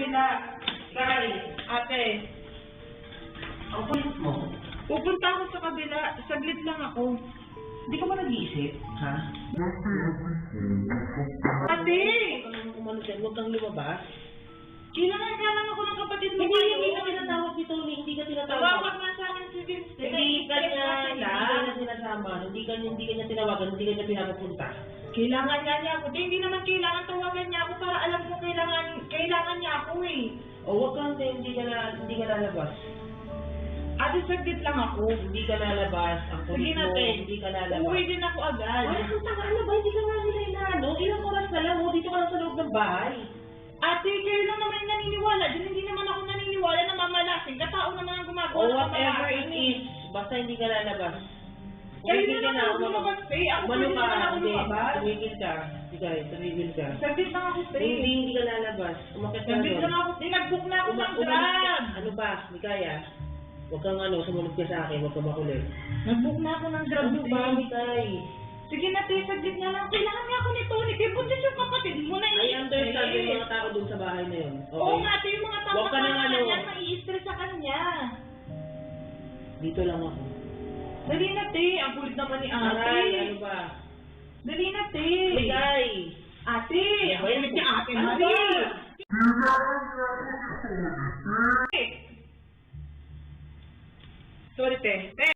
kabila. Guys, ate. Ang kulit mo. Pupunta ako sa kabila. Saglit lang ako. Hindi ka ba nag-iisip? Ha? Ate! Huwag kang lumabas. Kailangan ka lang ako ng kapatid mo. Hindi ka tinatawag si Tony. Hindi ka tinatawag. Tawag nga sa akin si Vince. Hindi ka niya sinasama. Hindi ka niya tinawagan. Hindi ka niya pinapapunta. Kailangan nga niya ako. Hindi naman kailangan tawagan niya ako para alam ko kailangan niya ako eh. O huwag kang hindi ka lalabas. Ate, saglit lang ako. Hindi ka lalabas. Ang Sige kulit mo, natin. hindi ka lalabas. Uuwi din ako agad. Ay, ang tanga na ba? Hindi ka nga nila inaano. Ilang oras na lang. Dito ka lang sa loob ng bahay. Ate, kayo lang naman yung naniniwala. Diyan hindi naman ako naniniwala na mamalasing. Katao naman ang gumagawa O ng whatever it pamalasin eh. is. Basta hindi ka lalabas. Kayo Tumigil na ka naman ako lumabas eh. Ako Umano pwede ka. naman ako Hindi. lumabas. Tumigil ka. Sige, tumigil ka. Saglit lang ako straight. Hindi ka lalabas. Umakit ka Saglit doon. lang ako. Nag-book na ako ng Umalis ka. grab. Ano ba? Hindi kaya. Huwag kang sumunod ka sa akin. Huwag kang makulit. Nag-book na ako ng grab. Ano ba, Mikay? Sige na, te, saglit nga lang. Kailangan nga ako ni Tony. Kaya buntis yung kapatid mo na I understand yung mga tao doon sa bahay na yun. Okay? Oo nga, te, yung mga tao Huwag ka nang na yan, mai-stress sa kanya. Dito lang ako. Dali na, te. Ang kulit naman ni ate. Aray, ano ba? Dali na, te. Mikay! Ate, ang kulit ni ate. Ano Mali. ba? Sorry, te. Te.